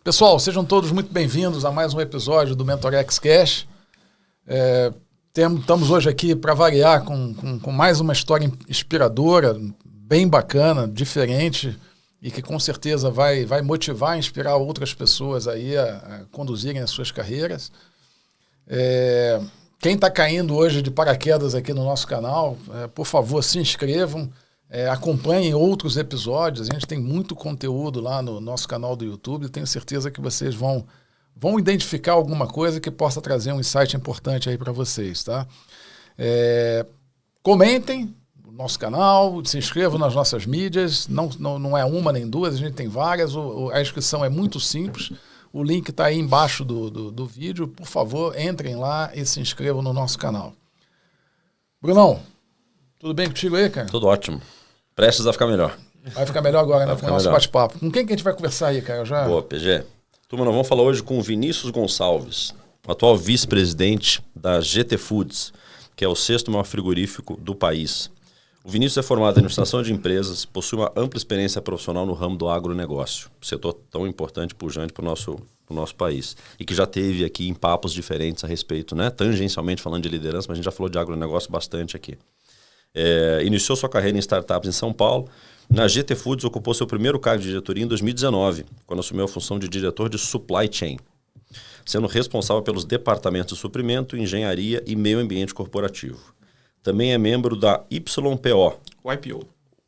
Pessoal, sejam todos muito bem-vindos a mais um episódio do MentorX Cash. Estamos hoje aqui para variar com mais uma história inspiradora, bem bacana, diferente e que com certeza vai motivar e inspirar outras pessoas aí a conduzirem as suas carreiras. Quem está caindo hoje de paraquedas aqui no nosso canal, por favor, se inscrevam, acompanhem outros episódios. A gente tem muito conteúdo lá no nosso canal do YouTube. Tenho certeza que vocês vão identificar alguma coisa que possa trazer um insight importante aí para vocês, tá? Comentem no nosso canal, se inscrevam nas nossas mídias. Não é uma nem duas, a gente tem várias. A inscrição é muito simples. O link está aí embaixo do vídeo. Por favor, entrem lá e se inscrevam no nosso canal. Brunão, tudo bem contigo aí, cara? Tudo ótimo. Prestes a ficar melhor. Vai ficar melhor agora, né? Com o nosso bate-papo. Com quem que a gente vai conversar aí, cara? Boa, PG. Turma, nós vamos falar hoje com o Vinícius Gonçalves, o atual vice-presidente da GT Foods, que é o 6º maior frigorífico do país. O Vinícius é formado em administração de empresas, possui uma ampla experiência profissional no ramo do agronegócio, setor tão importante e pujante para o nosso país, e que já teve aqui em papos diferentes a respeito, né? Tangencialmente falando de liderança, mas a gente já falou de agronegócio bastante aqui. Iniciou sua carreira em startups em São Paulo. Na GT Foods ocupou seu primeiro cargo de diretoria em 2019, quando assumiu a função de diretor de supply chain, sendo responsável pelos departamentos de suprimento, engenharia e meio ambiente corporativo. Também é membro da YPO.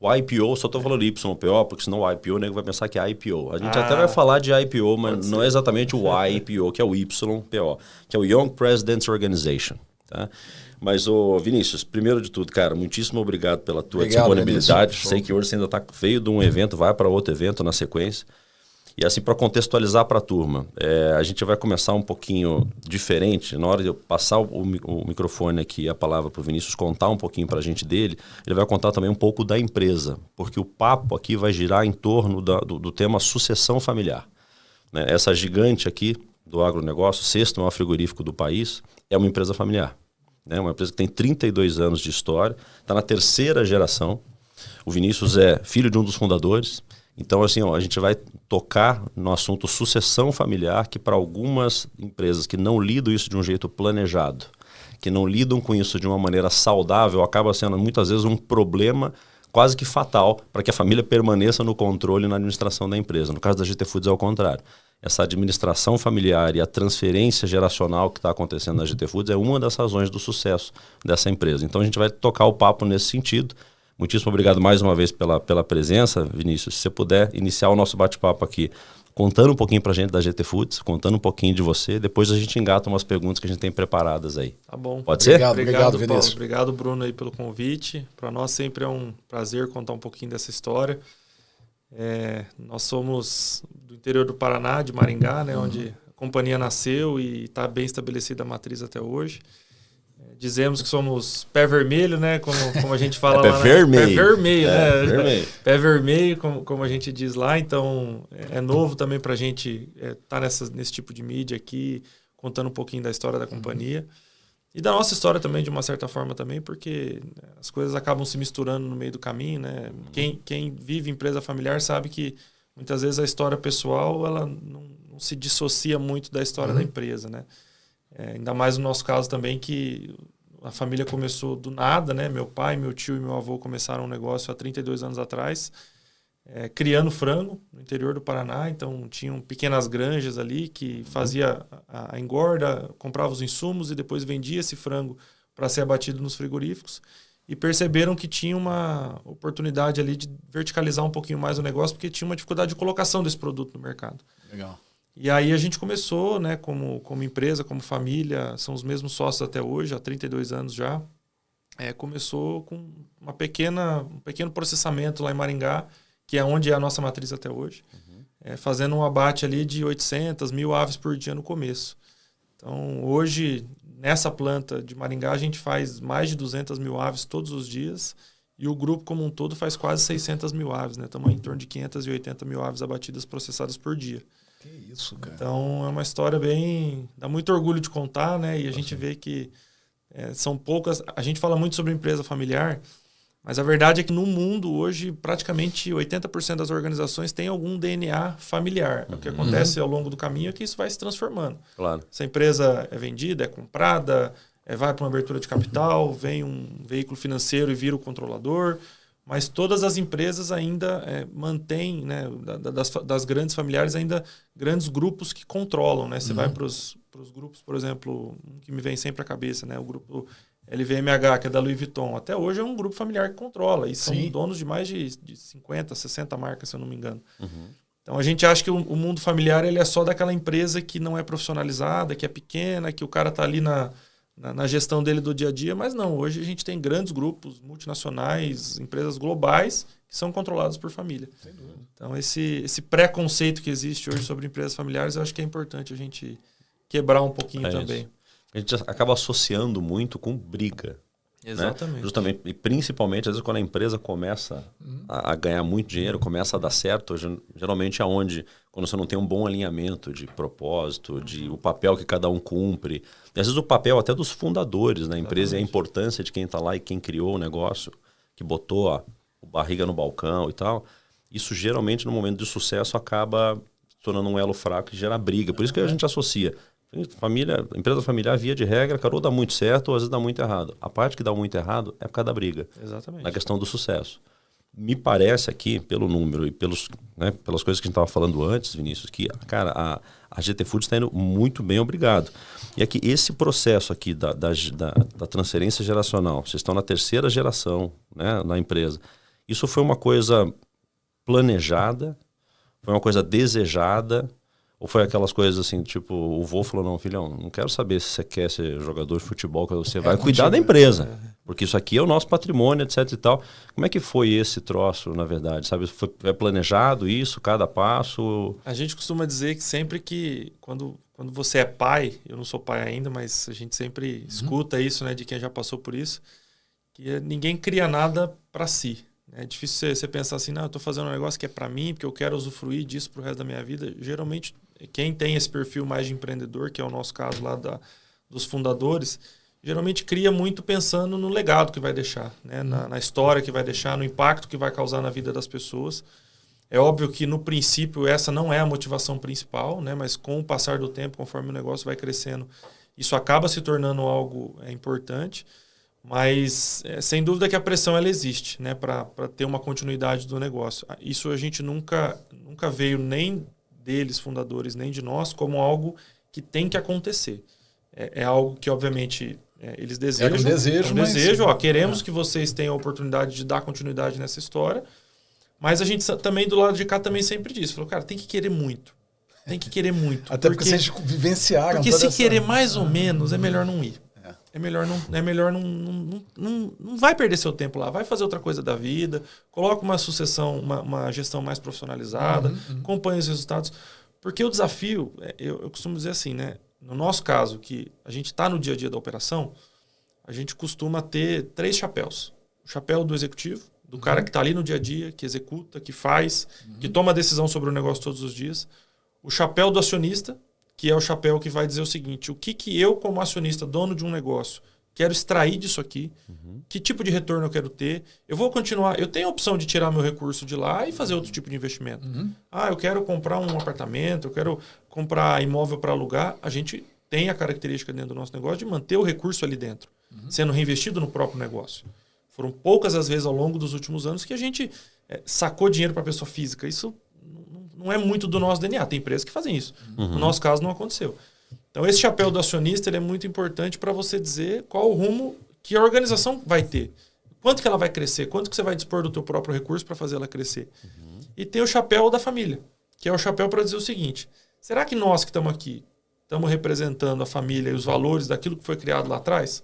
YPO, só estou falando YPO, porque senão o IPO, o nego vai pensar que é IPO. A gente até vai falar de IPO, mas não é exatamente o YPO, que é o YPO, que é o Young Presidents Organization. Tá? Mas, Vinícius, primeiro de tudo, cara, muitíssimo obrigado pela tua disponibilidade. Vinícius. Sei que hoje você ainda está veio de um evento, vai para outro evento na sequência. E assim, para contextualizar para a turma, a gente vai começar um pouquinho diferente. Na hora de eu passar o microfone aqui, a palavra para o Vinícius contar um pouquinho para a gente dele, ele vai contar também um pouco da empresa, porque o papo aqui vai girar em torno do tema sucessão familiar. Né? Essa gigante aqui do agronegócio, 6º maior frigorífico do país, é uma empresa familiar. Né? Uma empresa que tem 32 anos de história, está na 3ª geração. O Vinícius é filho de um dos fundadores. Então, assim, a gente vai tocar no assunto sucessão familiar, que para algumas empresas que não lidam isso de um jeito planejado, que não lidam com isso de uma maneira saudável, acaba sendo muitas vezes um problema quase que fatal para que a família permaneça no controle e na administração da empresa. No caso da GT Foods é o contrário. Essa administração familiar e a transferência geracional que está acontecendo na GT Foods é uma das razões do sucesso dessa empresa. Então a gente vai tocar o papo nesse sentido. Muitíssimo obrigado mais uma vez pela presença, Vinícius. Se você puder iniciar o nosso bate-papo aqui, contando um pouquinho para a gente da GT Foods, contando um pouquinho de você, depois a gente engata umas perguntas que a gente tem preparadas aí. Tá bom. Pode ser? Obrigado, Vinícius. Paulo. Obrigado, Bruno, aí pelo convite. Para nós sempre é um prazer contar um pouquinho dessa história. Nós somos do interior do Paraná, de Maringá, né, onde a companhia nasceu e está bem estabelecida a matriz até hoje. Dizemos que somos pé vermelho, né? Como a gente fala lá. Pé vermelho. Pé vermelho, né? Vermelho. Pé vermelho, como a gente diz lá. Então, é novo também para a gente estar nesse tipo de mídia aqui, contando um pouquinho da história da companhia. E da nossa história também, de uma certa forma também, porque as coisas acabam se misturando no meio do caminho, né? Quem vive empresa familiar sabe que muitas vezes a história pessoal ela não se dissocia muito da história da empresa, né? Ainda mais no nosso caso também, que a família começou do nada, né? Meu pai, meu tio e meu avô começaram um negócio há 32 anos atrás, criando frango no interior do Paraná. Então, tinham pequenas granjas ali que fazia a engorda, comprava os insumos e depois vendia esse frango para ser abatido nos frigoríficos. E perceberam que tinha uma oportunidade ali de verticalizar um pouquinho mais o negócio, porque tinha uma dificuldade de colocação desse produto no mercado. Legal. E aí a gente começou, né, como empresa, como família, são os mesmos sócios até hoje, há 32 anos já. Começou com um pequeno processamento lá em Maringá, que é onde é a nossa matriz até hoje, fazendo um abate ali de 800, 1.000 aves por dia no começo. Então, hoje, nessa planta de Maringá, a gente faz mais de 200 mil aves todos os dias, e o grupo como um todo faz quase 600 mil aves, né? Estamos em torno de 580 mil aves abatidas, processadas por dia. Que isso, cara. Então, é uma história dá muito orgulho de contar, né? E a gente vê que são poucas... A gente fala muito sobre empresa familiar, Mas a verdade é que no mundo hoje, praticamente 80% das organizações têm algum DNA familiar. O que acontece ao longo do caminho é que isso vai se transformando. Claro. Essa empresa é vendida, é comprada, vai para uma abertura de capital, vem um veículo financeiro e vira o controlador. Mas todas as empresas ainda mantêm, né, das grandes familiares, ainda grandes grupos que controlam. Né? Você vai para os grupos, por exemplo, um que me vem sempre à cabeça, né, o grupo LVMH, que é da Louis Vuitton. Até hoje é um grupo familiar que controla. E são donos de mais de 50, 60 marcas, se eu não me engano. Então a gente acha que o mundo familiar ele é só daquela empresa que não é profissionalizada, que é pequena, que o cara está ali na gestão dele do dia a dia, mas não, hoje a gente tem grandes grupos multinacionais, empresas globais que são controladas por família. Sem dúvida. Então esse preconceito que existe hoje sobre empresas familiares, eu acho que é importante a gente quebrar um pouquinho também. Isso. A gente acaba associando muito com briga. Exatamente. Né? Justamente, e principalmente, às vezes, quando a empresa começa a ganhar muito dinheiro, começa a dar certo, geralmente é onde, quando você não tem um bom alinhamento de propósito, de o papel que cada um cumpre, e às vezes o papel até dos fundadores da empresa e a importância de quem está lá e quem criou o negócio, que botou a barriga no balcão e tal, isso geralmente no momento de sucesso acaba se tornando um elo fraco e gera briga. Por isso que a gente associa. Empresa familiar, via de regra, ou dá muito certo ou às vezes dá muito errado. A parte que dá muito errado é por causa da briga. Exatamente. Na questão do sucesso. Me parece aqui, pelo número e pelas coisas que a gente estava falando antes, Vinícius, que, cara, a GT Foods está indo muito bem, obrigado. E aqui, esse processo aqui da transferência geracional, vocês estão na 3ª geração, né, na empresa. Isso foi uma coisa planejada? Foi uma coisa desejada? Ou foi aquelas coisas assim, tipo, o vô falou, não, filhão, não quero saber se você quer ser jogador de futebol, você vai cuidar da empresa, porque isso aqui é o nosso patrimônio, etc e tal. Como é que foi esse troço, na verdade? Sabe, foi planejado isso, cada passo? A gente costuma dizer que sempre que, quando você é pai, eu não sou pai ainda, mas a gente sempre escuta isso, né, de quem já passou por isso, que ninguém cria nada para si. É difícil você pensar assim, não, eu estou fazendo um negócio que é para mim, porque eu quero usufruir disso pro resto da minha vida. Geralmente, quem tem esse perfil mais de empreendedor, que é o nosso caso lá dos fundadores, geralmente cria muito pensando no legado que vai deixar, né? Na história que vai deixar, no impacto que vai causar na vida das pessoas. É óbvio que, no princípio, essa não é a motivação principal, né? Mas com o passar do tempo, conforme o negócio vai crescendo, isso acaba se tornando algo importante. Mas, sem dúvida que a pressão ela existe, né, para ter uma continuidade do negócio. Isso a gente nunca veio nem deles, fundadores, nem de nós, como algo que tem que acontecer. É algo que, obviamente, eles desejam. Queremos que vocês tenham a oportunidade de dar continuidade nessa história. Mas a gente também, do lado de cá, também sempre diz. Falou, cara, tem que querer muito. Tem que querer muito. Até porque vocês vivenciaram. Porque se querer mais ou menos, é melhor não ir. É melhor não vai perder seu tempo lá, vai fazer outra coisa da vida, coloca uma sucessão, uma gestão mais profissionalizada, acompanha os resultados. Porque o desafio, eu costumo dizer assim, né? No nosso caso, que a gente está no dia a dia da operação, a gente costuma ter 3 chapéus. O chapéu do executivo, do cara que está ali no dia a dia, que executa, que faz, que toma decisão sobre o negócio todos os dias. O chapéu do acionista, que é o chapéu que vai dizer o seguinte, o que eu, como acionista, dono de um negócio, quero extrair disso aqui, que tipo de retorno eu quero ter, eu vou continuar, eu tenho a opção de tirar meu recurso de lá e fazer outro tipo de investimento. Eu quero comprar um apartamento, eu quero comprar imóvel para alugar, a gente tem a característica dentro do nosso negócio de manter o recurso ali dentro, sendo reinvestido no próprio negócio. Foram poucas as vezes ao longo dos últimos anos que a gente sacou dinheiro para a pessoa física, isso não é muito do nosso DNA. Tem empresas que fazem isso. No nosso caso, não aconteceu. Então, esse chapéu do acionista ele é muito importante para você dizer qual o rumo que a organização vai ter. Quanto que ela vai crescer? Quanto que você vai dispor do teu próprio recurso para fazer ela crescer? E tem o chapéu da família, que é o chapéu para dizer o seguinte, será que nós que estamos aqui estamos representando a família e os valores daquilo que foi criado lá atrás?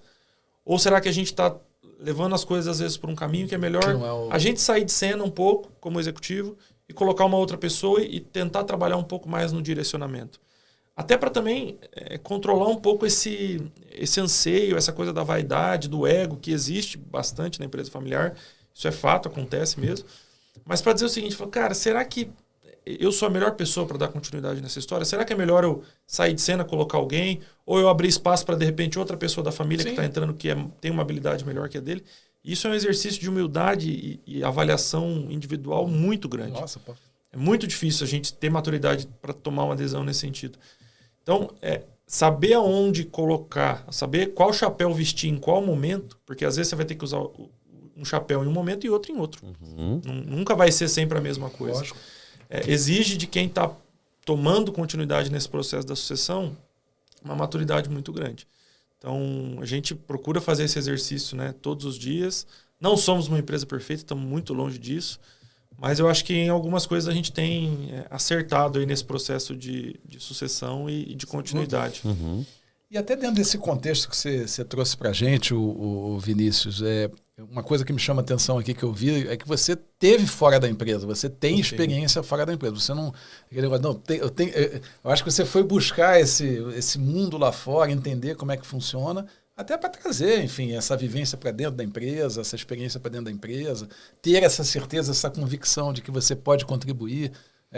Ou será que a gente está levando as coisas, às vezes, por um caminho que é melhor a gente sair de cena um pouco, como executivo, e colocar uma outra pessoa e tentar trabalhar um pouco mais no direcionamento. Até para também controlar um pouco esse anseio, essa coisa da vaidade, do ego, que existe bastante na empresa familiar. Isso é fato, acontece mesmo. Mas para dizer o seguinte, cara, será que eu sou a melhor pessoa para dar continuidade nessa história? Será que é melhor eu sair de cena, colocar alguém? Ou eu abrir espaço para, de repente, outra pessoa da família que está entrando, que tem uma habilidade melhor que a dele? Isso é um exercício de humildade e avaliação individual muito grande. Nossa, pô. É muito difícil a gente ter maturidade para tomar uma decisão nesse sentido. Então, saber aonde colocar, saber qual chapéu vestir em qual momento, porque às vezes você vai ter que usar um chapéu em um momento e outro em outro. Nunca vai ser sempre a mesma coisa. Lógico. Exige de quem está tomando continuidade nesse processo da sucessão uma maturidade muito grande. Então, a gente procura fazer esse exercício, né, todos os dias. Não somos uma empresa perfeita, estamos muito longe disso. Mas eu acho que em algumas coisas a gente tem acertado aí nesse processo de sucessão e de continuidade. E até dentro desse contexto que você trouxe para a gente, o Vinícius, uma coisa que me chama a atenção aqui que eu vi é que você teve fora da empresa, você tem experiência fora da empresa. Você não... Eu acho que você foi buscar esse mundo lá fora, entender como é que funciona, até para trazer, enfim, essa vivência para dentro da empresa, essa experiência para dentro da empresa, ter essa certeza, essa convicção de que você pode contribuir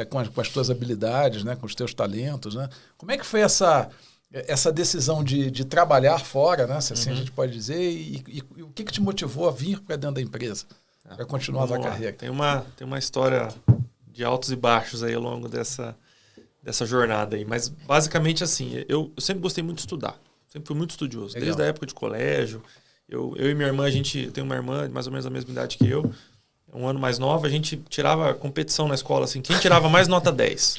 com as suas habilidades, né, com os seus talentos. Né? Como é que foi essa decisão de trabalhar fora, né, se assim a gente pode dizer, e o que te motivou a vir para dentro da empresa, para continuar a carreira? Tem uma história de altos e baixos aí ao longo dessa jornada aí, mas basicamente assim, eu sempre gostei muito de estudar. Sempre fui muito estudioso, Legal. desde a época de colégio. Eu e minha irmã, eu tenho uma irmã mais ou menos da mesma idade que eu, um ano mais nova, a gente tirava competição na escola, assim, quem tirava mais nota 10.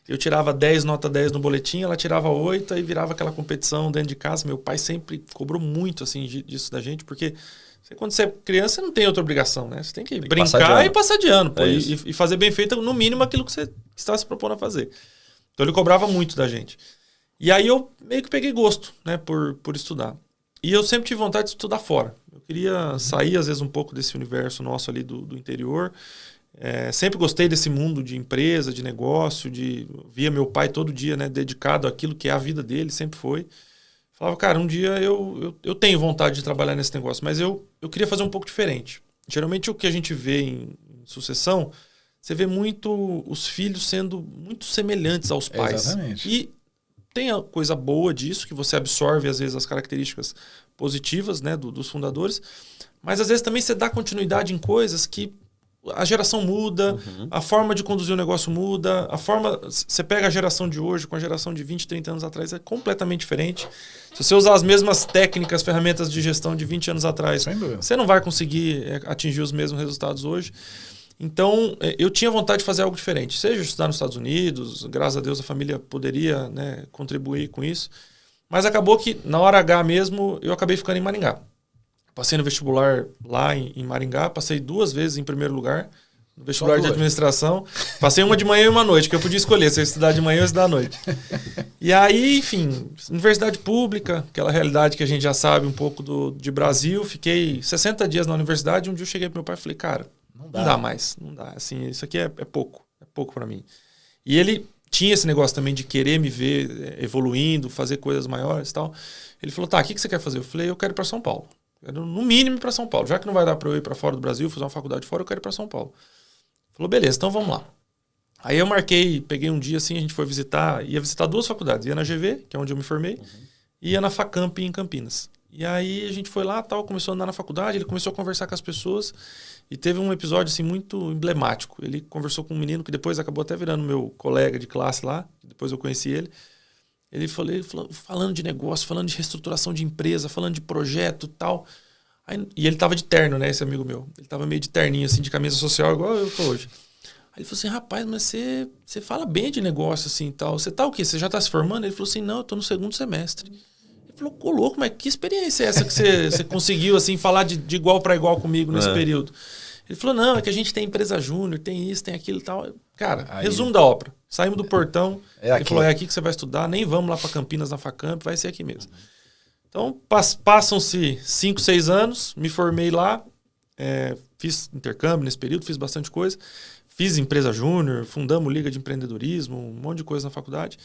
Eu tirava 10, nota 10 no boletim, ela tirava 8 e virava aquela competição dentro de casa. Meu pai sempre cobrou muito assim, disso da gente, porque quando você é criança, você não tem outra obrigação, né? Você tem que brincar e passar de ano, pô, e fazer bem feito, no mínimo, aquilo que você estava se propondo a fazer. Então ele cobrava muito da gente. E aí eu meio que peguei gosto, né, por estudar. E eu sempre tive vontade de estudar fora. Eu queria sair, às vezes, um pouco desse universo nosso ali do interior. Sempre gostei desse mundo de empresa, de negócio, via meu pai todo dia, né, dedicado àquilo que é a vida dele, sempre foi. Falava, cara, um dia eu tenho vontade de trabalhar nesse negócio, mas eu queria fazer um pouco diferente. Geralmente o que a gente vê em sucessão, você vê muito os filhos sendo muito semelhantes aos pais. Exatamente. E tem a coisa boa disso, que você absorve, às vezes, as características positivas, né, dos fundadores, mas às vezes também você dá continuidade em coisas que a geração muda, a forma de conduzir o negócio muda, você pega a geração de hoje com a geração de 20, 30 anos atrás, é completamente diferente. Se você usar as mesmas técnicas, ferramentas de gestão de 20 anos atrás, você não vai conseguir atingir os mesmos resultados hoje. Então, eu tinha vontade de fazer algo diferente, seja estudar nos Estados Unidos, graças a Deus a família poderia, né, contribuir com isso, mas acabou que, na hora H mesmo, eu acabei ficando em Maringá. Passei no vestibular lá em Maringá, passei 2 vezes em primeiro lugar, no vestibular de administração, passei uma de manhã e uma à noite, que eu podia escolher se eu estudar de manhã ou estudar à noite. E aí, enfim, universidade pública, aquela realidade que a gente já sabe um pouco de Brasil, fiquei 60 dias na universidade, um dia eu cheguei pro meu pai e falei, cara, não dá mais, não dá. Assim, isso aqui é pouco para mim. E ele tinha esse negócio também de querer me ver evoluindo, fazer coisas maiores e tal. Ele falou, tá, o que você quer fazer? Eu falei, eu quero ir para São Paulo. Quero, no mínimo, ir para São Paulo. Já que não vai dar para eu ir para fora do Brasil, fazer uma faculdade fora, eu quero ir para São Paulo. Ele falou, beleza, então vamos lá. Aí eu peguei um dia assim, a gente foi ia visitar 2 faculdades. Ia na GV, que é onde eu me formei, e ia na Facamp em Campinas. E aí a gente foi lá, começou a andar na faculdade, ele começou a conversar com as pessoas e teve um episódio assim muito emblemático. Ele conversou com um menino que depois acabou até virando meu colega de classe lá, depois eu conheci ele. Ele falou falando de negócio, falando de reestruturação de empresa, falando de projeto e tal. E ele tava de terno, né, esse amigo meu. Ele tava meio de terninho, assim, de camisa social, igual eu tô hoje. Aí ele falou assim, rapaz, mas você fala bem de negócio, assim, e tal. Você tá o quê? Você já tá se formando? Ele falou assim, não, eu tô no 2º semestre. Ele falou, louco, mas que experiência é essa que você conseguiu, assim, falar de igual para igual comigo nesse período? Ele falou, não, é que a gente tem empresa júnior, tem isso, tem aquilo e tal. Cara, resumo da ópera. Saímos do portão, ele falou, é aqui que você vai estudar, nem vamos lá para Campinas, na Facamp, vai ser aqui mesmo. Então, passam-se 5, 6 anos, me formei lá, fiz intercâmbio nesse período, fiz bastante coisa. Fiz empresa júnior, fundamos liga de empreendedorismo, um monte de coisa na faculdade.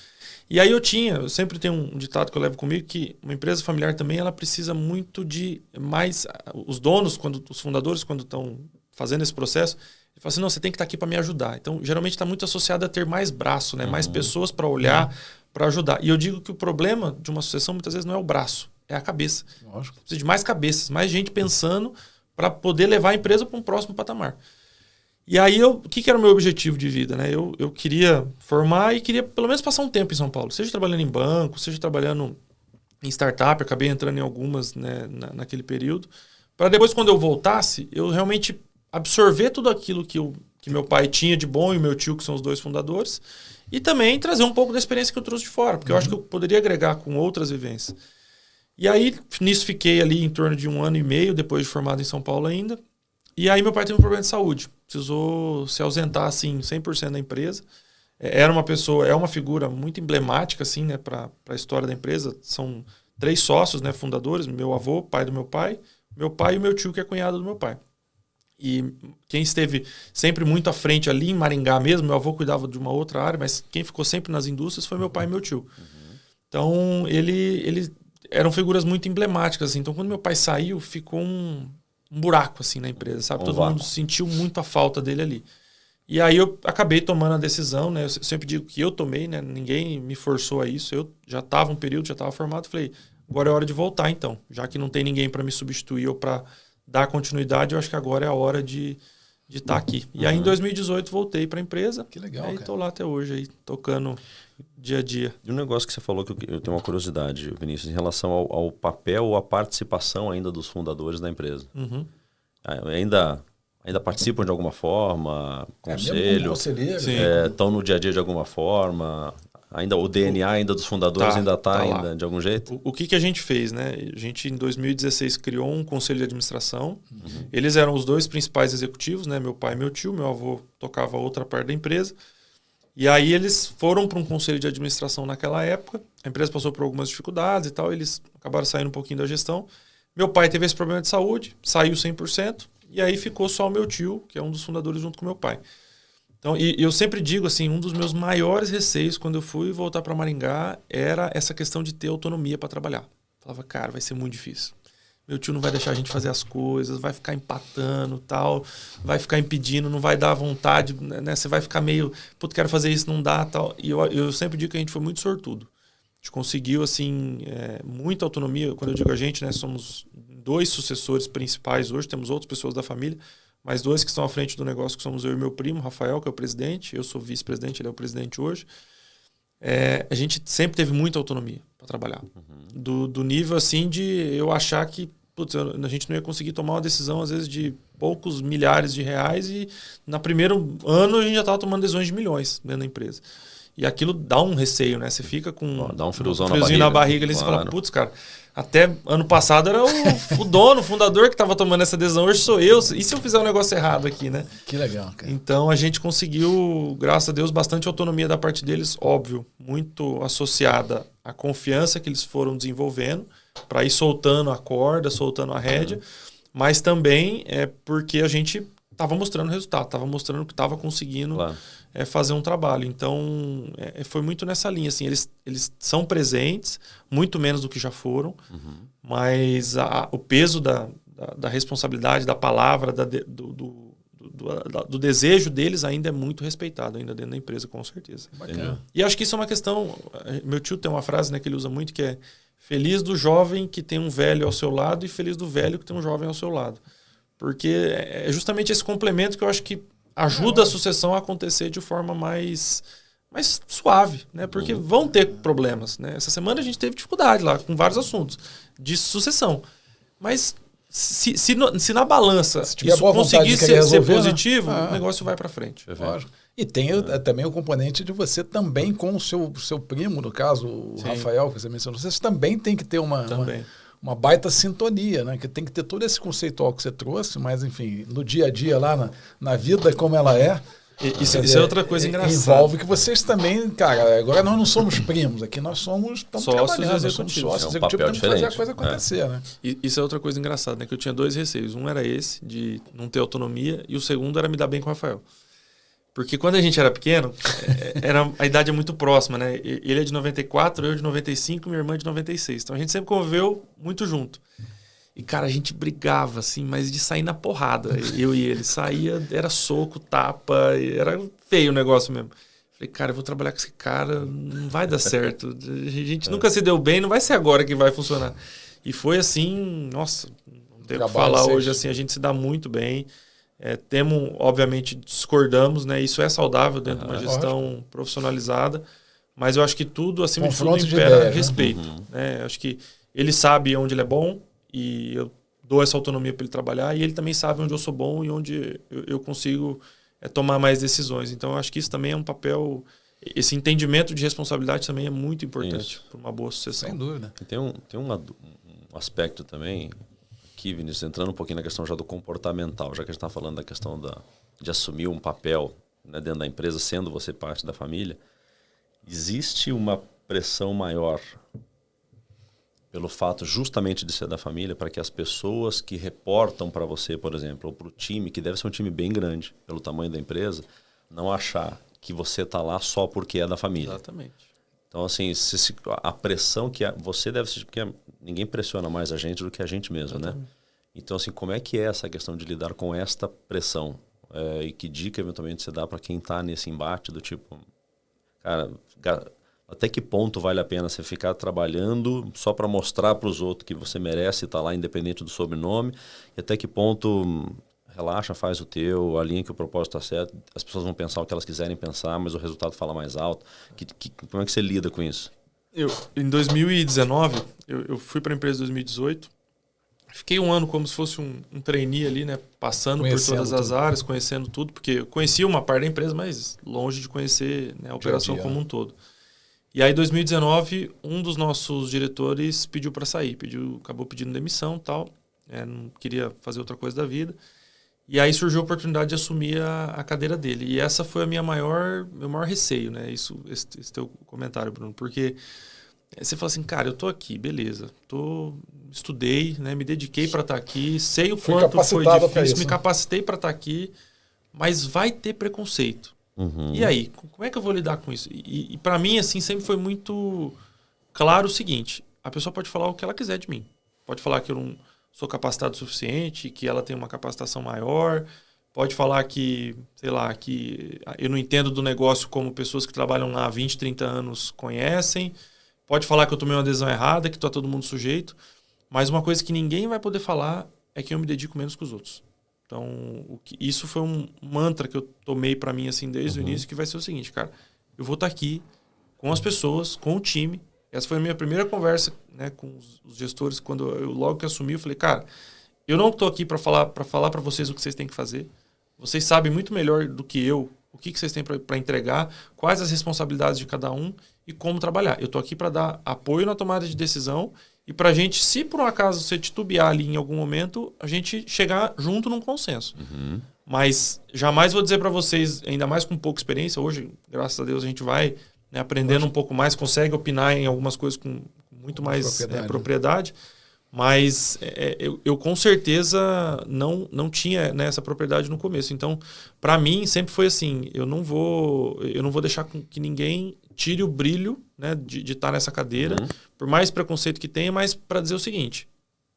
E aí eu sempre tenho um ditado que eu levo comigo, que uma empresa familiar também, ela precisa muito de mais... Os donos, os fundadores, quando estão fazendo esse processo, ele fala assim, não, você tem que estar aqui para me ajudar. Então, geralmente está muito associado a ter mais braço, né? Mais pessoas para olhar, para ajudar. E eu digo que o problema de uma sucessão, muitas vezes, não é o braço, é a cabeça. Lógico. Precisa de mais cabeças, mais gente pensando para poder levar a empresa para um próximo patamar. E aí, o que era o meu objetivo de vida? Né? Eu queria formar e queria pelo menos passar um tempo em São Paulo. Seja trabalhando em banco, seja trabalhando em startup. Eu acabei entrando em algumas, né, naquele período. Para depois, quando eu voltasse, eu realmente absorver tudo aquilo que meu pai tinha de bom e o meu tio, que são os dois fundadores. E também trazer um pouco da experiência que eu trouxe de fora. Porque eu acho que eu poderia agregar com outras vivências. E aí, nisso fiquei ali em torno de 1 ano e meio, depois de formado em São Paulo ainda. E aí meu pai teve um problema de saúde. Precisou se ausentar, assim, 100% da empresa. Era uma pessoa, é uma figura muito emblemática, assim, né, para a história da empresa. São 3 sócios, né, fundadores. Meu avô, pai do meu pai e o meu tio, que é cunhado do meu pai. E quem esteve sempre muito à frente ali em Maringá mesmo, meu avô cuidava de uma outra área, mas quem ficou sempre nas indústrias foi meu pai e meu tio. Então, eles eram figuras muito emblemáticas, assim. Então, quando meu pai saiu, ficou um buraco, assim, na empresa, sabe? Todo mundo sentiu muito a falta dele ali. E aí eu acabei tomando a decisão, né? Eu sempre digo que eu tomei, né? Ninguém me forçou a isso. Eu já estava um período, já estava formado. Falei, agora é hora de voltar, então. Já que não tem ninguém para me substituir ou para dar continuidade, eu acho que agora é a hora de estar aqui. E aí, em 2018, voltei para a empresa. Que legal, e aí estou lá até hoje, aí, tocando dia a dia. E um negócio que você falou que eu tenho uma curiosidade, Vinícius, em relação ao papel ou à participação ainda dos fundadores da empresa. Ainda participam de alguma forma, conselho, estão no dia a dia de alguma forma, ainda o DNA ainda dos fundadores ainda está de algum jeito? O que a gente fez, né? A gente, em 2016, criou um conselho de administração. Eles eram os 2 principais executivos, né? Meu pai e meu tio. Meu avô tocava outra parte da empresa. E aí eles foram para um conselho de administração naquela época. A empresa passou por algumas dificuldades e tal. Eles acabaram saindo um pouquinho da gestão. Meu pai teve esse problema de saúde, saiu 100%. E aí ficou só o meu tio, que é um dos fundadores junto com meu pai. Então, e eu sempre digo assim, um dos meus maiores receios quando eu fui voltar para Maringá era essa questão de ter autonomia para trabalhar. Falava, cara, vai ser muito difícil. Meu tio não vai deixar a gente fazer as coisas, vai ficar empatando, tal, vai ficar impedindo, não vai dar vontade, né? Você vai ficar meio, putz, quero fazer isso, não dá, tal. E eu sempre digo que a gente foi muito sortudo. A gente conseguiu, assim, muita autonomia. Quando eu digo a gente, né, somos 2 sucessores principais hoje, temos outras pessoas da família, mas 2 que estão à frente do negócio, que somos eu e meu primo, Rafael, que é o presidente, eu sou vice-presidente, ele é o presidente hoje. A gente sempre teve muita autonomia para trabalhar. Do nível, assim, de eu achar que putz, a gente não ia conseguir tomar uma decisão, às vezes, de poucos milhares de reais e no primeiro ano a gente já estava tomando decisões de milhões dentro da empresa. E aquilo dá um receio, né? Você fica com dá um friozinho na barriga ali, claro. Você fala, putz, cara, até ano passado era o dono, o fundador que estava tomando essa decisão, hoje sou eu. E se eu fizer um negócio errado aqui, né? Que legal, cara. Então a gente conseguiu, graças a Deus, bastante autonomia da parte deles, óbvio, muito associada à confiança que eles foram desenvolvendo para ir soltando a corda, soltando a rédea, mas também é porque a gente estava mostrando resultado, estava mostrando que estava conseguindo fazer um trabalho. Então, foi muito nessa linha. Assim, eles são presentes, muito menos do que já foram, mas o peso da responsabilidade, da palavra, do desejo deles ainda é muito respeitado, ainda dentro da empresa, com certeza. E acho que isso é uma questão... Meu tio tem uma frase, né, que ele usa muito, que é feliz do jovem que tem um velho ao seu lado e feliz do velho que tem um jovem ao seu lado. Porque é justamente esse complemento que eu acho que ajuda a sucessão a acontecer de forma mais suave, né? Porque vão ter problemas, né? Essa semana a gente teve dificuldade lá com vários assuntos de sucessão. Mas se na balança isso conseguir ser positivo, o negócio vai para frente. Lógico. E tem também o componente de você também com o seu primo, no caso, o Rafael, que você mencionou, você também tem que ter uma baita sintonia, né? Que tem que ter todo esse conceitual que você trouxe, mas, enfim, no dia a dia lá, na vida como ela é... Isso é outra coisa engraçada. Envolve que vocês também, cara, agora nós não somos primos, aqui nós somos sócios executivos. Temos que fazer a coisa acontecer, né? Isso é outra coisa engraçada, né? Que eu tinha 2 receios. Um era esse, de não ter autonomia, e o segundo era me dar bem com o Rafael. Porque quando a gente era pequeno, a idade é muito próxima, né? Ele é de 94, eu de 95, minha irmã é de 96. Então a gente sempre conviveu muito junto. E, cara, a gente brigava, assim, mas de sair na porrada. Eu e ele. Saía, era soco, tapa, era feio o negócio mesmo. Falei, cara, eu vou trabalhar com esse cara, não vai dar certo. A gente nunca se deu bem, não vai ser agora que vai funcionar. E foi assim, nossa, tenho que falar hoje, assim, a gente se dá muito bem. Temos, obviamente, discordamos, né? Isso é saudável dentro de uma gestão profissionalizada, mas eu acho que tudo, acima de tudo, impera respeito. Né? Eu acho que ele sabe onde ele é bom e eu dou essa autonomia para ele trabalhar, e ele também sabe onde eu sou bom e onde eu consigo tomar mais decisões. Então, eu acho que isso também é um papel... Esse entendimento de responsabilidade também é muito importante para uma boa sucessão. Sem dúvida. E tem um aspecto também, aqui, Vinícius, entrando um pouquinho na questão já do comportamental, já que a gente está falando da questão de assumir um papel, né, dentro da empresa, sendo você parte da família. Existe uma pressão maior pelo fato justamente de ser da família, para que as pessoas que reportam para você, por exemplo, ou para o time, que deve ser um time bem grande pelo tamanho da empresa, não achar que você está lá só porque é da família. Exatamente. Então, assim, a pressão que você deve ser... Porque ninguém pressiona mais a gente do que a gente mesmo, né? Então, assim, como é que é essa questão de lidar com esta pressão? E que dica, eventualmente, você dá para quem está nesse embate do tipo... Cara, até que ponto vale a pena você ficar trabalhando só para mostrar para os outros que você merece estar lá, independente do sobrenome? E até que ponto... Relaxa, faz o teu, alinha que o propósito está certo. As pessoas vão pensar o que elas quiserem pensar, mas o resultado fala mais alto. Como é que você lida com isso? Em 2019, eu fui para a empresa em 2018. Fiquei um ano como se fosse um trainee ali, né? Passando por todas as áreas, conhecendo tudo. Porque eu conhecia uma parte da empresa, mas longe de conhecer, né, a operação como um todo. E aí, em 2019, um dos nossos diretores pediu para sair. Acabou pedindo demissão e tal. Não queria fazer outra coisa da vida. E aí surgiu a oportunidade de assumir a cadeira dele. E essa foi meu maior receio, né? Esse teu comentário, Bruno. Porque você fala assim, cara, eu tô aqui, beleza. Estudei, né? Me dediquei para estar aqui. Sei o quanto foi difícil, me capacitei para estar aqui. Mas vai ter preconceito. E aí, como é que eu vou lidar com isso? E para mim, assim, sempre foi muito claro o seguinte. A pessoa pode falar o que ela quiser de mim. Pode falar que eu não... sou capacitado o suficiente, que ela tem uma capacitação maior, pode falar que, sei lá, que eu não entendo do negócio como pessoas que trabalham lá há 20, 30 anos conhecem, pode falar que eu tomei uma decisão errada, que está todo mundo sujeito, mas uma coisa que ninguém vai poder falar é que eu me dedico menos que os outros. Então, isso foi um mantra que eu tomei para mim assim desde o início, que vai ser o seguinte, cara, eu vou estar aqui com as pessoas, com o time. Essa foi a minha primeira conversa, né, com os gestores. Quando eu logo que assumi, eu falei, cara, eu não estou aqui para falar para vocês o que vocês têm que fazer. Vocês sabem muito melhor do que eu o que vocês têm para entregar, quais as responsabilidades de cada um e como trabalhar. Eu estou aqui para dar apoio na tomada de decisão e para a gente, se por um acaso você titubear ali em algum momento, a gente chegar junto num consenso. Mas jamais vou dizer para vocês, ainda mais com pouca experiência, hoje, graças a Deus, a gente vai... né, aprendendo um pouco mais, consegue opinar em algumas coisas com muito mais propriedade, mas eu com certeza não tinha, né, essa propriedade no começo. Então, para mim, sempre foi assim, eu não vou deixar que ninguém tire o brilho, né, de estar nessa cadeira, por mais preconceito que tenha, mas para dizer o seguinte,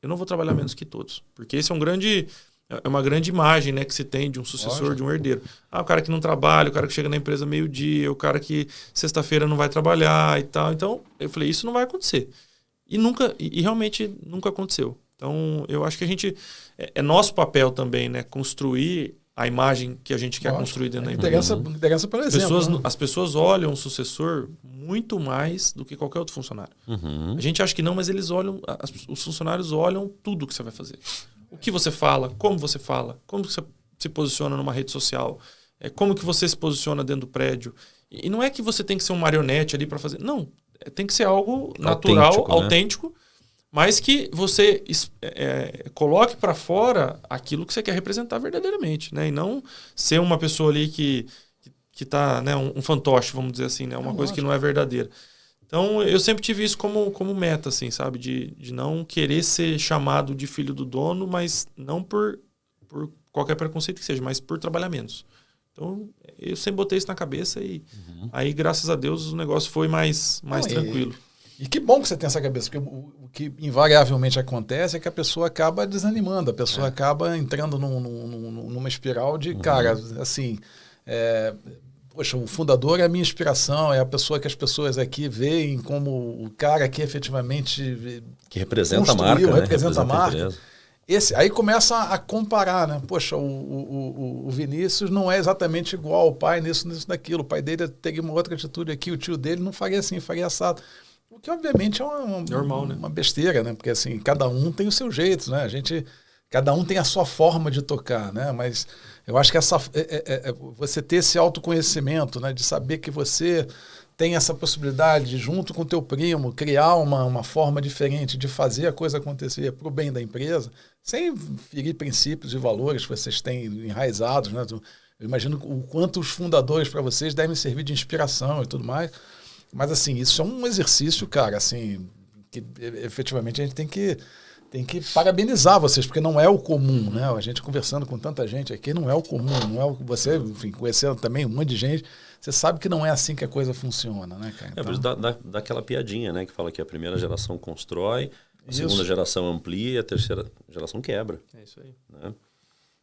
eu não vou trabalhar menos que todos, porque esse é uma grande imagem, né, que se tem de um sucessor, de um herdeiro. O cara que não trabalha, o cara que chega na empresa meio-dia, o cara que sexta-feira não vai trabalhar e tal. Então, eu falei, isso não vai acontecer. E realmente nunca aconteceu. Então, eu acho que a gente... É nosso papel também, né, construir a imagem que a gente quer construir dentro da empresa. Interessa pelo exemplo. As pessoas olham o sucessor muito mais do que qualquer outro funcionário. A gente acha que não, mas eles olham... Os funcionários olham tudo que você vai fazer. O que você fala, como você se posiciona numa rede social, como que você se posiciona dentro do prédio. E não é que você tem que ser um marionete ali para fazer. Não, tem que ser algo natural, autêntico, mas que você coloque para fora aquilo que você quer representar verdadeiramente, né? E não ser uma pessoa ali que está, né, um fantoche, vamos dizer assim, né? Uma coisa que não é verdadeira. Então, eu sempre tive isso como meta, assim, sabe? De não querer ser chamado de filho do dono, mas não por qualquer preconceito que seja, mas por trabalhar menos. Então, eu sempre botei isso na cabeça e aí, graças a Deus, o negócio foi mais tranquilo. E que bom que você tem essa cabeça, porque o que invariavelmente acontece é que a pessoa acaba desanimando, a pessoa acaba entrando numa espiral de, cara, assim... Poxa, o fundador é a minha inspiração, é a pessoa que as pessoas aqui veem como o cara que efetivamente que representa a marca, representa a marca. Aí começa a comparar, né? Poxa, o Vinícius não é exatamente igual ao pai nisso, daquilo. O pai dele teria uma outra atitude aqui, o tio dele não faria assim, faria assado. O que, obviamente, é normal, né? Uma besteira, né? Porque, assim, cada um tem o seu jeito, né? Cada um tem a sua forma de tocar, né? Mas eu acho que você ter esse autoconhecimento, né? De saber que você tem essa possibilidade de, junto com o teu primo, criar uma forma diferente de fazer a coisa acontecer para o bem da empresa, sem ferir princípios e valores que vocês têm enraizados, né? Eu imagino o quanto os fundadores para vocês devem servir de inspiração e tudo mais. Mas, assim, isso é um exercício, cara, assim, que efetivamente a gente tem que parabenizar vocês, porque não é o comum, né? A gente conversando com tanta gente aqui, não é o comum, não é o que você, enfim, conhecendo também um monte de gente, você sabe que não é assim que a coisa funciona, né, cara? Então... por isso dá aquela piadinha, né? Que fala que a primeira geração constrói, a segunda geração amplia e a terceira geração quebra. É isso aí.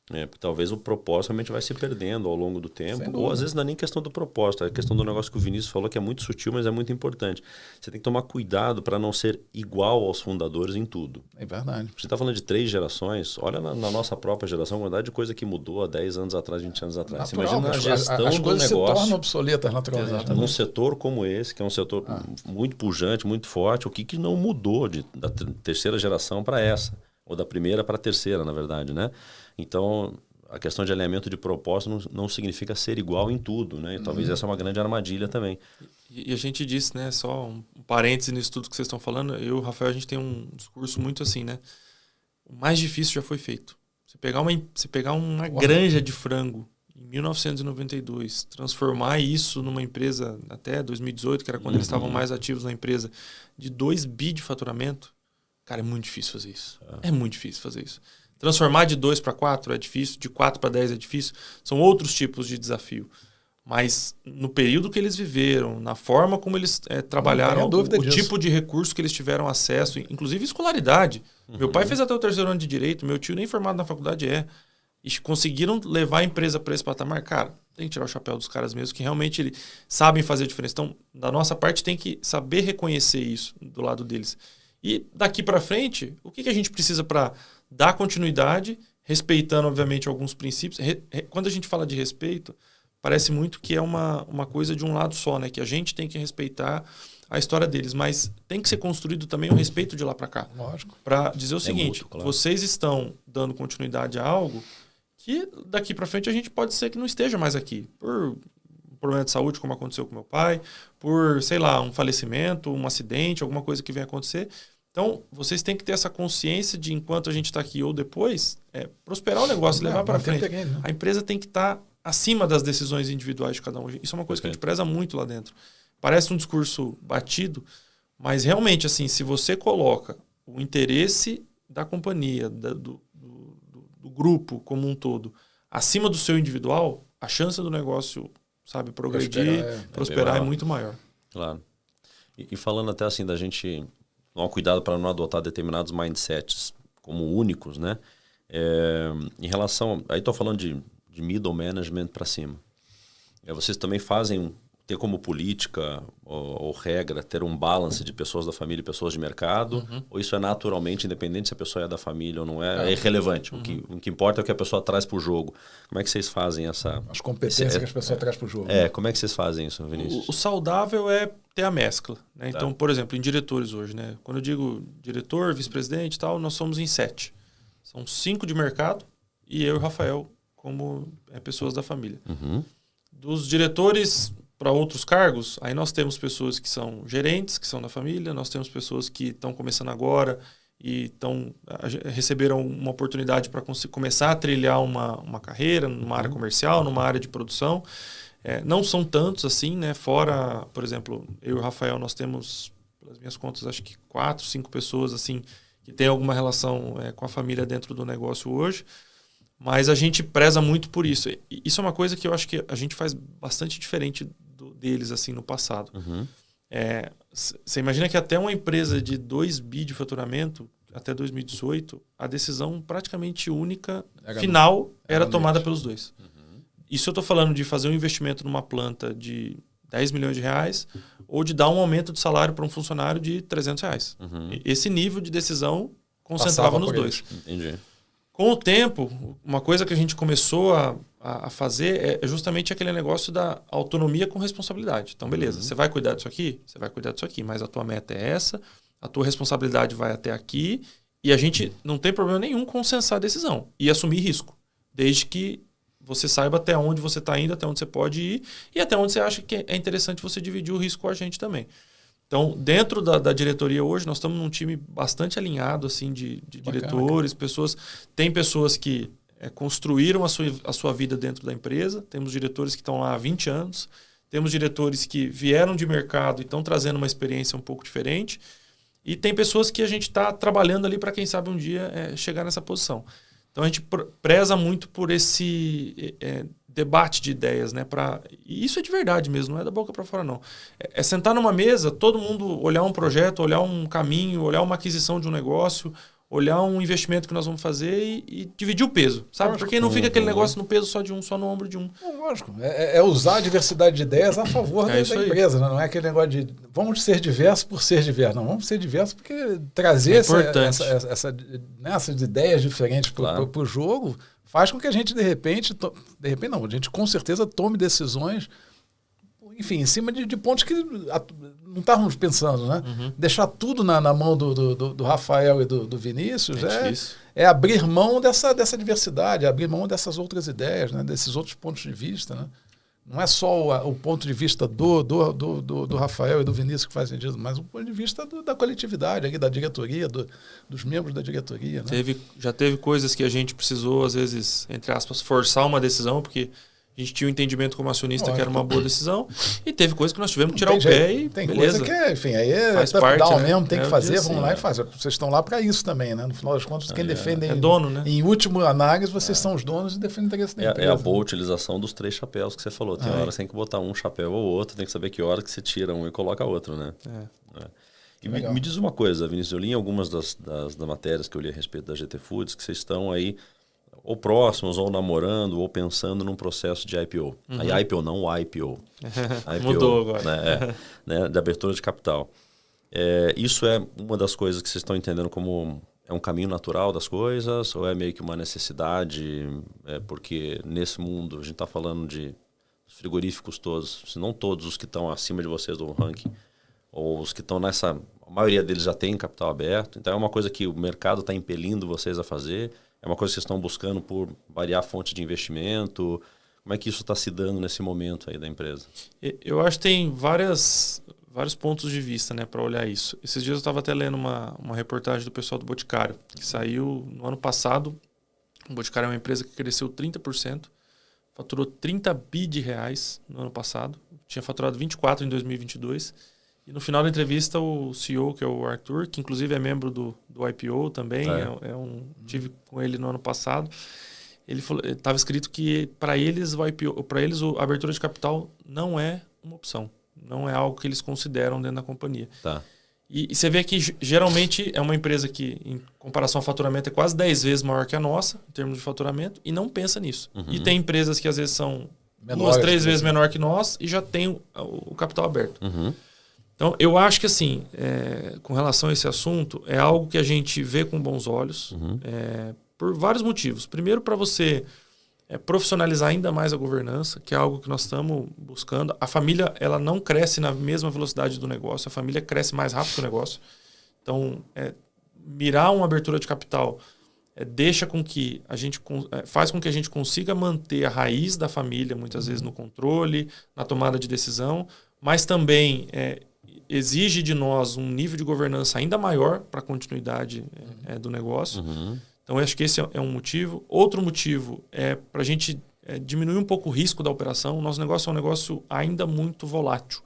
Né? Porque talvez o propósito realmente vai se perdendo ao longo do tempo, ou às vezes não é nem questão do propósito, é a questão do negócio que o Vinícius falou, que é muito sutil, mas é muito importante. Você tem que tomar cuidado para não ser igual aos fundadores em tudo. É verdade. Você está falando de 3 gerações, olha na nossa própria geração, a quantidade de coisa que mudou há 10 anos atrás, 20 anos atrás. Natural, você imagina a gestão as do coisas negócio. se tornam obsoletas naturalmente. Exato. Num setor como esse, que é um setor muito pujante, muito forte, o que não mudou da terceira geração para essa? Ou da primeira para a terceira, na verdade, né? Então... a questão de alinhamento de propósito não significa ser igual em tudo, né? E talvez essa é uma grande armadilha também. E a gente disse, né, só um parêntese nisso tudo que vocês estão falando, eu e o Rafael, a gente tem um discurso muito assim, né? O mais difícil já foi feito. Você pegar uma granja de frango em 1992, transformar isso numa empresa até 2018, que era quando eles estavam mais ativos na empresa, de 2 bi de faturamento, cara, é muito difícil fazer isso. É muito difícil fazer isso. Transformar de 2 para 4 é difícil, de 4 para 10 é difícil. São outros tipos de desafio. Mas no período que eles viveram, na forma como eles trabalharam, o tipo de recurso que eles tiveram acesso, inclusive escolaridade. Meu pai fez até o 3º ano de Direito, meu tio nem formado na faculdade E conseguiram levar a empresa para esse patamar. Cara, tem que tirar o chapéu dos caras mesmo, que realmente sabem fazer a diferença. Então, da nossa parte, tem que saber reconhecer isso do lado deles. E daqui para frente, o que a gente precisa para dar continuidade, respeitando, obviamente, alguns princípios. Quando a gente fala de respeito, parece muito que é uma coisa de um lado só, né? Que a gente tem que respeitar a história deles, mas tem que ser construído também o respeito de lá para cá. Lógico. Para dizer o seguinte, mútuo, claro. Vocês estão dando continuidade a algo que daqui para frente a gente pode ser que não esteja mais aqui. Por um problema de saúde, como aconteceu com meu pai, por, sei lá, um falecimento, um acidente, alguma coisa que venha acontecer. Então, vocês têm que ter essa consciência de, enquanto a gente está aqui ou depois, prosperar o negócio, levar para frente. A empresa tem que estar acima das decisões individuais de cada um. Isso é uma coisa que a gente preza muito lá dentro. Parece um discurso batido, mas realmente, assim, se você coloca o interesse da companhia, do grupo como um todo, acima do seu individual, a chance do negócio, sabe, progredir, prosperar é muito maior. Claro. E falando até assim da gente... tomar cuidado para não adotar determinados mindsets como únicos, né? Em relação... Aí estou falando de middle management para cima. Vocês também ter como política ou regra, ter um balance de pessoas da família e pessoas de mercado? Ou isso é naturalmente, independente se a pessoa é da família ou não é irrelevante? O que importa é o que a pessoa traz para o jogo. Como é que vocês fazem essa... As competências que as pessoas trazem para o jogo. Como é que vocês fazem isso, Vinícius? O saudável é ter a mescla. Né? Tá. Então, por exemplo, em diretores hoje, né? Quando eu digo diretor, vice-presidente e tal, nós somos em 7. São 5 de mercado e eu e o Rafael como pessoas da família. Dos diretores para outros cargos, aí nós temos pessoas que são gerentes, que são da família, nós temos pessoas que estão começando agora e receberam uma oportunidade para começar a trilhar uma carreira numa área comercial, numa área de produção. Não são tantos assim, né? Fora, por exemplo, eu e o Rafael, nós temos, pelas minhas contas, acho que 4, 5 pessoas assim que têm alguma relação com a família dentro do negócio hoje. Mas a gente preza muito por isso. E isso é uma coisa que eu acho que a gente faz bastante diferente deles assim no passado. Você imagina que até uma empresa de 2 bi de faturamento, até 2018, a decisão praticamente única, final, era tomada pelos dois. Isso eu estou falando de fazer um investimento numa planta de 10 milhões de reais ou de dar um aumento de salário para um funcionário de 300 reais. Esse nível de decisão concentrava nos dois. Entendi. Com o tempo, uma coisa que a gente começou a fazer é justamente aquele negócio da autonomia com responsabilidade. Então, beleza, você vai cuidar disso aqui? Você vai cuidar disso aqui, mas a tua meta é essa, a tua responsabilidade vai até aqui, e a gente não tem problema nenhum consensar a decisão e assumir risco, desde que você saiba até onde você está indo, até onde você pode ir, e até onde você acha que é interessante você dividir o risco com a gente também. Então, dentro da diretoria hoje, nós estamos num time bastante alinhado assim, de diretores, pessoas. Tem pessoas que construíram a sua vida dentro da empresa, temos diretores que estão lá há 20 anos, temos diretores que vieram de mercado e estão trazendo uma experiência um pouco diferente, e tem pessoas que a gente está trabalhando ali para, quem sabe, um dia chegar nessa posição. Então, a gente preza muito por esse debate de ideias, né? E isso é de verdade mesmo, não é da boca para fora, não. É sentar numa mesa, todo mundo olhar um projeto, olhar um caminho, olhar uma aquisição de um negócio, olhar um investimento que nós vamos fazer e dividir o peso, sabe? Lógico. Porque não fica aquele negócio no peso só de um, só no ombro de um. Lógico. É usar a diversidade de ideias a favor da empresa, né? Não é aquele negócio de vamos ser diversos por ser diversos. Não, vamos ser diversos porque trazer essas ideias diferentes para o jogo faz com que a gente, de repente não, a gente com certeza tome decisões, enfim, em cima de pontos que não estávamos pensando, né? Deixar tudo na mão do Rafael e do Vinícius é abrir mão dessa diversidade, abrir mão dessas outras ideias, né? Desses outros pontos de vista, né? Não é só o ponto de vista do Rafael e do Vinícius que faz sentido, mas o ponto de vista da coletividade, aqui, da diretoria, dos membros da diretoria. Né? Já teve coisas que a gente precisou, às vezes, entre aspas, forçar uma decisão, porque a gente tinha um entendimento como acionista que era uma boa decisão, e teve coisas que nós tivemos que tirar o pé e tem beleza. Coisa que, enfim, aí faz parte, dar né? mesmo, tem que fazer, assim, vamos lá e faz. Vocês estão lá para isso também, né? No final das contas, quem defende dono, né? Em última análise, vocês são os donos e defendem o interesse da empresa. É a boa utilização dos 3 chapéus que você falou. Tem hora que você tem que botar um chapéu ou outro, tem que saber que hora que você tira um e coloca outro, né? E me diz uma coisa, Vinícius, eu li em algumas das matérias que eu li a respeito da GT Foods, que vocês estão aí ou próximos, ou namorando, ou pensando num processo de IPO. Aí IPO não o IPO. IPO mudou agora. Né, de abertura de capital. Isso é uma das coisas que vocês estão entendendo como é um caminho natural das coisas, ou é meio que uma necessidade, porque nesse mundo, a gente está falando de frigoríficos todos, se não todos os que estão acima de vocês do ranking, ou os que estão nessa... A maioria deles já tem capital aberto, então é uma coisa que o mercado está impelindo vocês a fazer. É uma coisa que vocês estão buscando por variar a fonte de investimento? Como é que isso está se dando nesse momento aí da empresa? Eu acho que tem vários pontos de vista, né, para olhar isso. Esses dias eu estava até lendo uma reportagem do pessoal do Boticário, que saiu no ano passado. O Boticário é uma empresa que cresceu 30%, faturou 30 bi de reais no ano passado, tinha faturado 24 em 2022. E no final da entrevista, o CEO, que é o Arthur, que inclusive é membro do IPO também, tive com ele no ano passado, ele falou, estava escrito que para eles a abertura de capital não é uma opção, não é algo que eles consideram dentro da companhia. Tá. E você vê que geralmente é uma empresa que, em comparação ao faturamento, é quase 10 vezes maior que a nossa, em termos de faturamento, e não pensa nisso. E tem empresas que às vezes são 2, 3 vezes menor que nós e já tem o capital aberto. Então, eu acho que, assim, com relação a esse assunto, é algo que a gente vê com bons olhos, por vários motivos. Primeiro, para você profissionalizar ainda mais a governança, que é algo que nós estamos buscando. A família, ela não cresce na mesma velocidade do negócio, a família cresce mais rápido que o negócio. Então, mirar uma abertura de capital deixa com que a gente faz com que a gente consiga manter a raiz da família, muitas vezes no controle, na tomada de decisão, mas também exige de nós um nível de governança ainda maior para a continuidade do negócio. Então, eu acho que esse é um motivo. Outro motivo é para a gente diminuir um pouco o risco da operação. O nosso negócio é um negócio ainda muito volátil.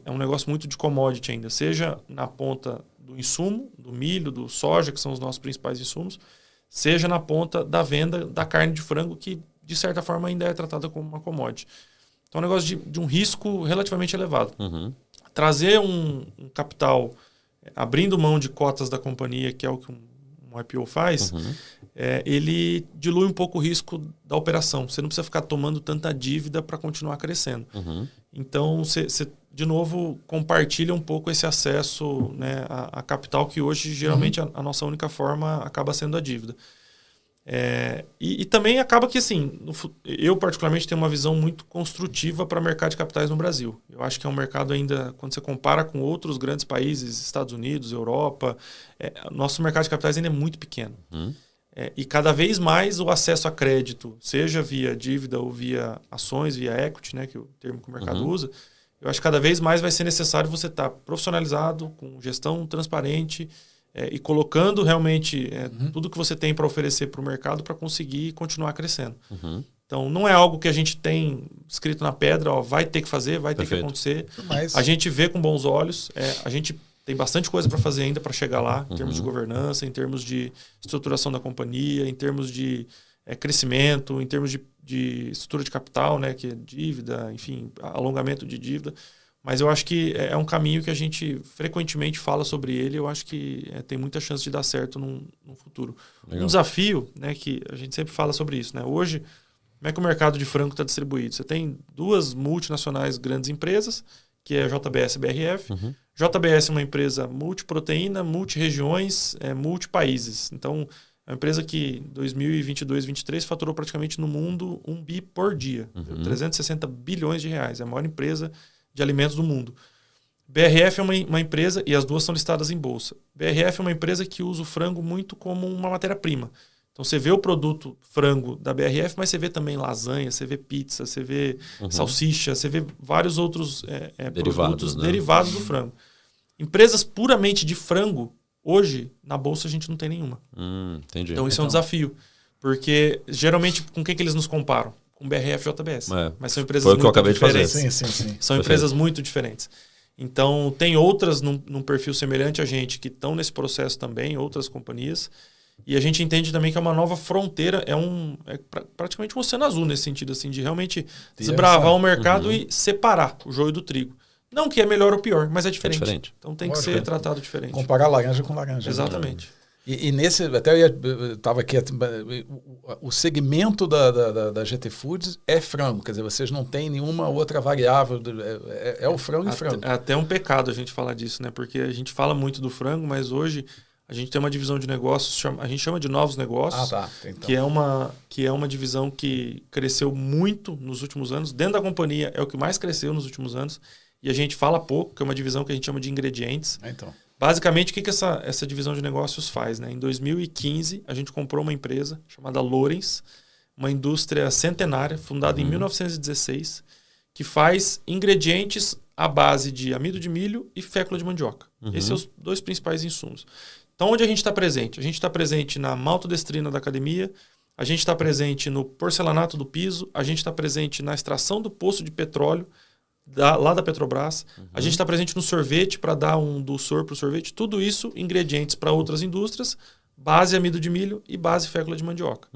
É um negócio muito de commodity ainda, seja na ponta do insumo, do milho, do soja, que são os nossos principais insumos, seja na ponta da venda da carne de frango, que, de certa forma, ainda é tratada como uma commodity. Então, é um negócio de um risco relativamente elevado. Trazer um capital, abrindo mão de cotas da companhia, que é o que um IPO faz, ele dilui um pouco o risco da operação. Você não precisa ficar tomando tanta dívida para continuar crescendo. Então, você, de novo, compartilha um pouco esse acesso, né, a capital, que hoje, geralmente, a nossa única forma acaba sendo a dívida. E também acaba que, assim, eu particularmente tenho uma visão muito construtiva para o mercado de capitais no Brasil. Eu acho que é um mercado ainda, quando você compara com outros grandes países, Estados Unidos, Europa, nosso mercado de capitais ainda é muito pequeno. E cada vez mais o acesso a crédito, seja via dívida ou via ações, via equity, né, que é o termo que o mercado usa, eu acho que cada vez mais vai ser necessário você estar profissionalizado, com gestão transparente, e colocando realmente tudo que você tem para oferecer para o mercado para conseguir continuar crescendo. Então, não é algo que a gente tem escrito na pedra, ó, vai ter que fazer, vai ter que acontecer. Mas a gente vê com bons olhos, a gente tem bastante coisa para fazer ainda para chegar lá, em termos de governança, em termos de estruturação da companhia, em termos de crescimento, em termos de estrutura de capital, né, que é dívida, enfim, alongamento de dívida. Mas eu acho que é um caminho que a gente frequentemente fala sobre ele. Eu acho que tem muita chance de dar certo no futuro. Legal. Um desafio, né, que a gente sempre fala sobre isso, né? Hoje, como é que o mercado de frango está distribuído? Você tem 2 multinacionais grandes empresas, que é a JBS e BRF. JBS é uma empresa multiproteína, multi-regiões, multi-países. Então, é uma empresa que em 2022, 2023 faturou praticamente no mundo 1 bi por dia. 360 bilhões de reais. É a maior empresa de alimentos do mundo. BRF é uma empresa, e as duas são listadas em bolsa. BRF é uma empresa que usa o frango muito como uma matéria-prima. Então você vê o produto frango da BRF, mas você vê também lasanha, você vê pizza, você vê salsicha, você vê vários outros produtos derivados do frango. Empresas puramente de frango, hoje, na bolsa a gente não tem nenhuma. Entendi. Então isso é um desafio. Porque geralmente com quem que eles nos comparam? Com BRF e JBS. Mas são empresas muito diferentes. Sim. São empresas muito diferentes. Então, tem outras num perfil semelhante a gente que estão nesse processo também, outras companhias. E a gente entende também que é uma nova fronteira, praticamente um oceano azul nesse sentido, assim, de realmente desbravar o mercado e separar o joio do trigo. Não que é melhor ou pior, mas é diferente. Então tem que ser tratado diferente. Comparar laranja com laranja. Exatamente. E nesse, até eu estava aqui, o segmento da GT Foods é frango, quer dizer, vocês não têm nenhuma outra variável, é o frango e frango. É até um pecado a gente falar disso, né? Porque a gente fala muito do frango, mas hoje a gente tem uma divisão de negócios, a gente chama de novos negócios, então. que é uma divisão que cresceu muito nos últimos anos. Dentro da companhia é o que mais cresceu nos últimos anos, e a gente fala pouco, que é uma divisão que a gente chama de ingredientes. Basicamente, o que essa divisão de negócios faz? Né? Em 2015, a gente comprou uma empresa chamada Lorenz, uma indústria centenária, fundada em 1916, que faz ingredientes à base de amido de milho e fécula de mandioca. Esses são os 2 principais insumos. Então, onde a gente está presente? A gente está presente na maltodestrina da academia, a gente está presente no porcelanato do piso, a gente está presente na extração do poço de petróleo, lá da Petrobras. A gente está presente no sorvete para dar um dulçor para o sorvete. Tudo isso, ingredientes para outras indústrias, base amido de milho e base fécula de mandioca.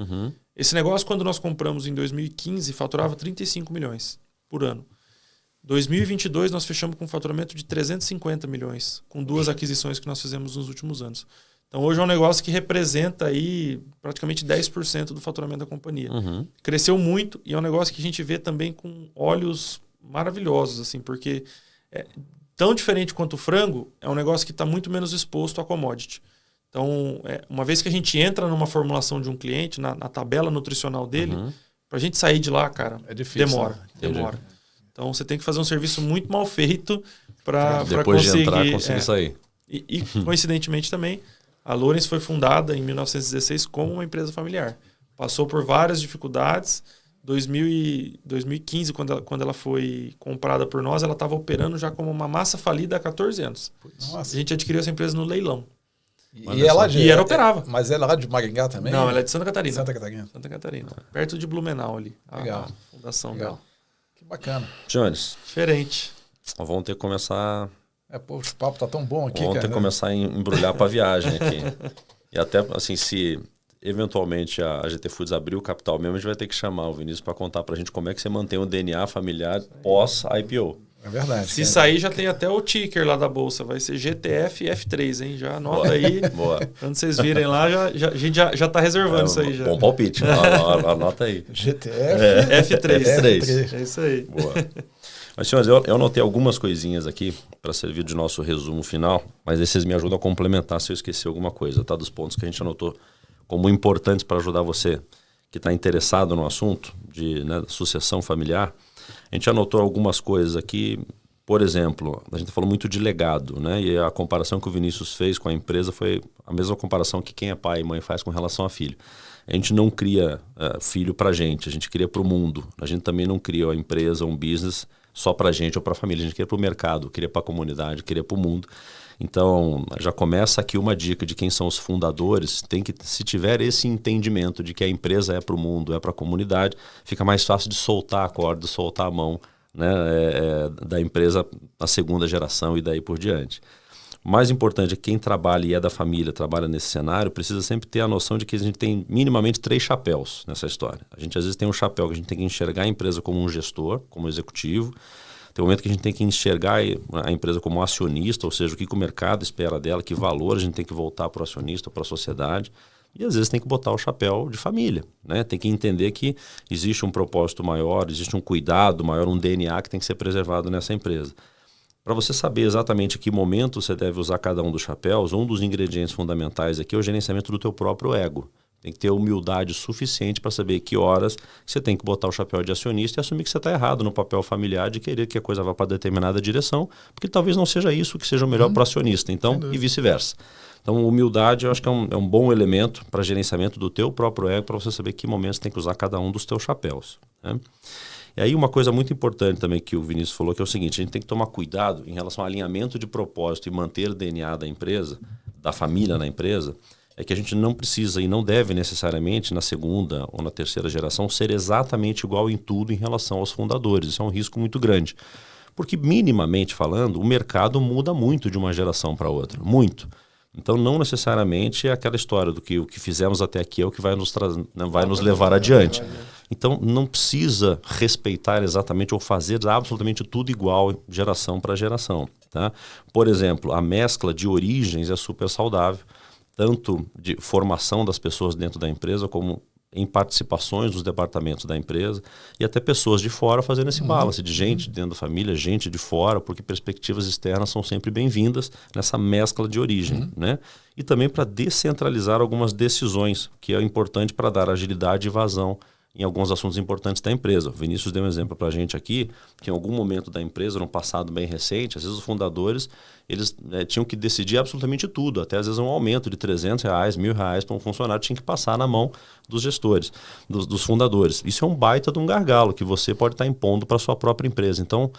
Esse negócio, quando nós compramos em 2015, faturava 35 milhões por ano. 2022, nós fechamos com um faturamento de 350 milhões, com 2 aquisições que nós fizemos nos últimos anos. Então, hoje é um negócio que representa aí praticamente 10% do faturamento da companhia. Cresceu muito e é um negócio que a gente vê também com olhos maravilhosos, assim, porque tão diferente quanto o frango, é um negócio que está muito menos exposto a commodity. Então, uma vez que a gente entra numa formulação de um cliente, na tabela nutricional dele, para a gente sair de lá, cara, é difícil, demora. Então, você tem que fazer um serviço muito mal feito para conseguir... Depois de entrar, conseguir sair. E coincidentemente também, a Lorenz foi fundada em 1916 como uma empresa familiar. Passou por várias dificuldades. 2015, quando ela foi comprada por nós, ela estava operando já como uma massa falida há 14 anos. Nossa. A gente adquiriu essa empresa no leilão. E ela operava. Mas ela é lá de Maringá também? Não, ela é de Santa Catarina. Santa Catarina. Perto de Blumenau ali. Legal. A fundação Legal. dela. Que bacana. Jones. Diferente. Vamos ter que começar... o papo tá tão bom aqui, Vamos ter que começar a embrulhar para a viagem aqui. E até, assim, se eventualmente a GT Foods abrir o capital mesmo, a gente vai ter que chamar o Vinícius para contar para a gente como é que você mantém o DNA familiar pós-IPO. É verdade. Se sair, já tem até o ticker lá da bolsa. Vai ser GTF F3, hein? Já anota aí. Boa. Quando vocês virem lá, a gente já está reservando isso aí. Já. Bom palpite. Anota aí. GTF F3. É isso aí. Boa. Mas, senhores, eu anotei algumas coisinhas aqui para servir de nosso resumo final, mas aí vocês me ajudam a complementar se eu esquecer alguma coisa, tá? Dos pontos que a gente anotou como importantes para ajudar você que está interessado no assunto de, né, sucessão familiar. A gente anotou algumas coisas aqui. Por exemplo, a gente falou muito de legado, né? E a comparação que o Vinícius fez com a empresa foi a mesma comparação que quem é pai e mãe faz com relação a filho. A gente não cria filho para a gente cria para o mundo. A gente também não cria a empresa, um business só para a gente ou para a família. A gente cria para o mercado, cria para a comunidade, cria para o mundo. Então, já começa aqui uma dica de quem são os fundadores. Tem que, se tiver esse entendimento de que a empresa é para o mundo, é para a comunidade, fica mais fácil de soltar a corda, soltar a mão, né, da empresa na segunda geração e daí por diante. O mais importante é que quem trabalha e é da família, trabalha nesse cenário, precisa sempre ter a noção de que a gente tem minimamente 3 chapéus nessa história. A gente às vezes tem um chapéu que a gente tem que enxergar a empresa como um gestor, como executivo. Tem um momento que a gente tem que enxergar a empresa como um acionista, ou seja, o que o mercado espera dela, que valor a gente tem que voltar para o acionista, para a sociedade. E às vezes tem que botar o chapéu de família, né? Tem que entender que existe um propósito maior, existe um cuidado maior, um DNA que tem que ser preservado nessa empresa. Para você saber exatamente que momento você deve usar cada um dos chapéus, um dos ingredientes fundamentais aqui é o gerenciamento do teu próprio ego. Tem que ter humildade suficiente para saber que horas você tem que botar o chapéu de acionista e assumir que você está errado no papel familiar de querer que a coisa vá para determinada direção, porque talvez não seja isso que seja o melhor para o acionista, então, e vice-versa. Então, humildade eu acho que é um bom elemento para gerenciamento do teu próprio ego, para você saber que momentos tem que usar cada um dos teus chapéus, né? E aí uma coisa muito importante também que o Vinícius falou, que é o seguinte: a gente tem que tomar cuidado em relação ao alinhamento de propósito e manter o DNA da empresa, da família na empresa, é que a gente não precisa e não deve necessariamente na segunda ou na terceira geração ser exatamente igual em tudo em relação aos fundadores. Isso é um risco muito grande. Porque minimamente falando, o mercado muda muito de uma geração para outra, muito. Então, não necessariamente é aquela história do que o que fizemos até aqui é o que vai nos levar adiante. Então, não precisa respeitar exatamente ou fazer absolutamente tudo igual geração para geração, tá? Por exemplo, a mescla de origens é super saudável, tanto de formação das pessoas dentro da empresa, como em participações dos departamentos da empresa, e até pessoas de fora fazendo esse balance de gente dentro da família, gente de fora, porque perspectivas externas são sempre bem-vindas nessa mescla de origem, né? E também para descentralizar algumas decisões, que é importante para dar agilidade e vazão em alguns assuntos importantes da empresa. O Vinícius deu um exemplo para a gente aqui, que em algum momento da empresa, num passado bem recente, às vezes os fundadores eles tinham que decidir absolutamente tudo, até às vezes um aumento de R$300, R$1.000 para um funcionário tinha que passar na mão dos gestores, dos fundadores. Isso é um baita de um gargalo que você pode estar impondo para a sua própria empresa. Então,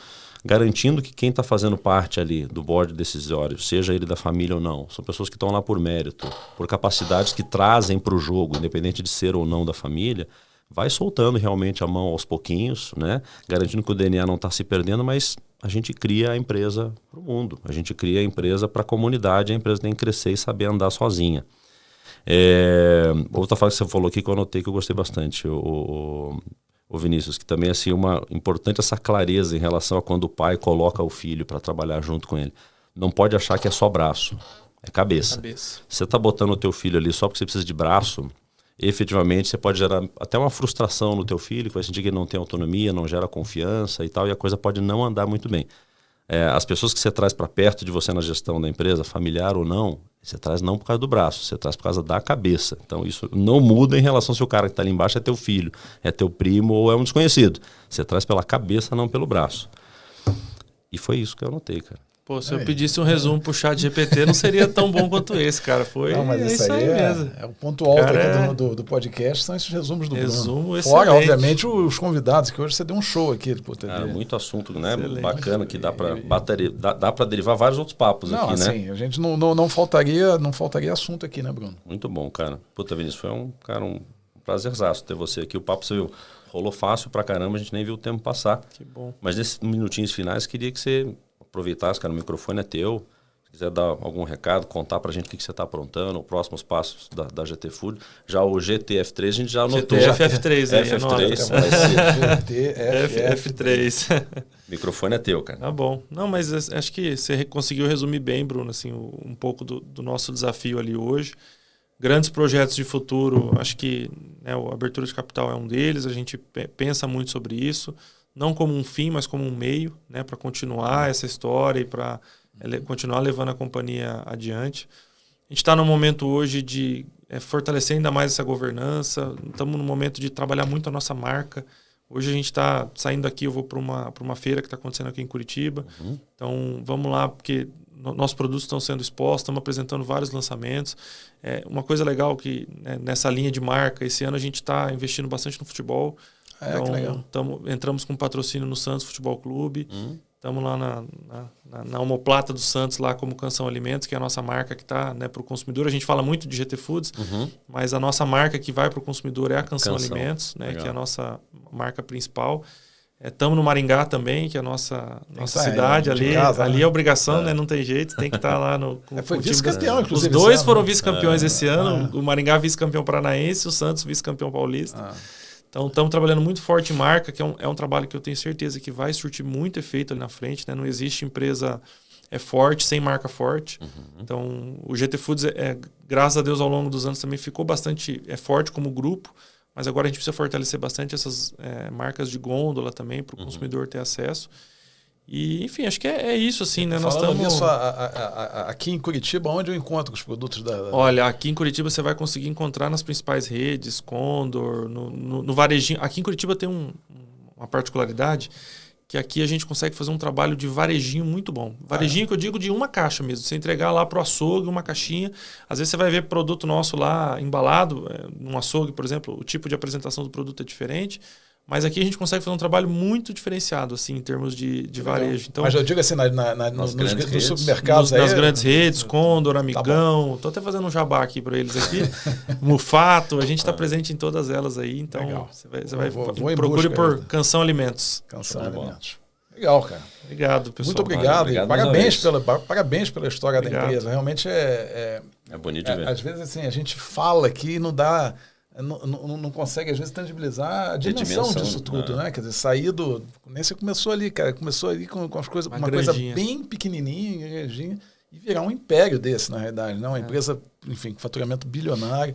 garantindo que quem está fazendo parte ali do board decisório, seja ele da família ou não, são pessoas que estão lá por mérito, por capacidades que trazem para o jogo, independente de ser ou não da família, vai soltando realmente a mão aos pouquinhos, né? Garantindo que o DNA não está se perdendo, mas a gente cria a empresa para o mundo, a gente cria a empresa para a comunidade, a empresa tem que crescer e saber andar sozinha. Outra frase que você falou aqui que eu anotei que eu gostei bastante, o Vinícius, que também é assim, importante essa clareza em relação a quando o pai coloca o filho para trabalhar junto com ele. Não pode achar que é só braço, é cabeça. Você está botando o teu filho ali só porque você precisa de braço, efetivamente você pode gerar até uma frustração no teu filho, que vai sentir que ele não tem autonomia, não gera confiança e tal, e a coisa pode não andar muito bem. As pessoas que você traz para perto de você na gestão da empresa, familiar ou não, você traz não por causa do braço, você traz por causa da cabeça. Então isso não muda em relação se o cara que está ali embaixo é teu filho, é teu primo ou é um desconhecido. Você traz pela cabeça, não pelo braço. E foi isso que eu anotei, cara. Pô, se eu pedisse um resumo pro chat GPT, não seria tão bom quanto esse, cara. Não, mas isso aí mesmo. É o ponto alto aqui do podcast, são esses resumos do Bruno. Fora, obviamente, os convidados, que hoje você deu um show aqui. Cara, muito assunto, né? Excelente. Bacana, que dá para derivar vários outros papos aqui, né? Assim, a gente não faltaria assunto aqui, né, Bruno? Muito bom, cara. Puta, Vinícius, foi um prazerzaço ter você aqui. O papo, você viu, rolou fácil pra caramba, a gente nem viu o tempo passar. Que bom. Mas nesses minutinhos finais, queria que você aproveitasse, cara, o microfone é teu. Se quiser dar algum recado, contar pra gente o que você está aprontando, os próximos passos da GT Food. Já o GTF3 a gente já anotou. GTF3 aí, GTF3. O microfone é teu, cara. Tá bom. Não, mas acho que você conseguiu resumir bem, Bruno, assim, um pouco do nosso desafio ali hoje. Grandes projetos de futuro, acho que, né, a abertura de capital é um deles, a gente pensa muito sobre isso. Não como um fim, mas como um meio, né, para continuar essa história e para continuar levando a companhia adiante. A gente está num momento hoje de fortalecer ainda mais essa governança. Estamos no momento de trabalhar muito a nossa marca. Hoje a gente está saindo daqui, eu vou para uma feira que está acontecendo aqui em Curitiba. Então, vamos lá, porque nossos produtos estão sendo expostos, estamos apresentando vários lançamentos. Uma coisa legal que, nessa linha de marca, esse ano a gente está investindo bastante no futebol. Que legal. Entramos com patrocínio no Santos Futebol Clube. Estamos lá na omoplata do Santos, lá como Canção Alimentos, que é a nossa marca que está, né, para o consumidor. A gente fala muito de GT Foods, mas a nossa marca que vai para o consumidor é a Canção Alimentos, né, que é a nossa marca principal. Estamos no Maringá também, que é a nossa cidade. Ali, casa, ali é obrigação, né? Não tem jeito, tem que estar lá no foi vice-campeão, inclusive. Os dois foram vice-campeões esse ano. O Maringá vice-campeão paranaense, o Santos vice-campeão paulista. Então, estamos trabalhando muito forte em marca, que é um trabalho que eu tenho certeza que vai surtir muito efeito ali na frente, né? Não existe empresa forte sem marca forte. Então, o GT Foods, graças a Deus, ao longo dos anos também ficou bastante forte como grupo, mas agora a gente precisa fortalecer bastante essas marcas de gôndola também para o consumidor ter acesso. E, enfim, acho que é isso, assim, né? Nós estamos nisso, aqui em Curitiba, onde eu encontro os produtos da... Olha, aqui em Curitiba você vai conseguir encontrar nas principais redes, Condor, no varejinho. Aqui em Curitiba tem uma particularidade, que aqui a gente consegue fazer um trabalho de varejinho muito bom. Varejinho que eu digo de uma caixa mesmo. Você entregar lá pro açougue uma caixinha. Às vezes você vai ver produto nosso lá embalado, num açougue, por exemplo, o tipo de apresentação do produto é diferente. Mas aqui a gente consegue fazer um trabalho muito diferenciado, assim, em termos de varejo. Então, mas eu digo assim, nos supermercados... nas grandes redes, Condor, Amigão... Estou até fazendo um jabá aqui para eles aqui. Mufato, a gente está presente em todas elas aí. Então, você vai procure por Canção Alimentos. Canção Alimentos. Legal, cara. Obrigado, pessoal. Muito obrigado. E parabéns pela história da empresa. Realmente é bonito de ver. Às vezes, assim, a gente fala aqui e não dá... Não consegue, às vezes, tangibilizar a dimensão disso tudo, né? Quer dizer, sair do... Nem você começou ali, cara. Começou ali com as coisas, uma coisa bem pequenininha, e virar um império desse, na realidade. Né? Uma empresa, enfim, com faturamento bilionário.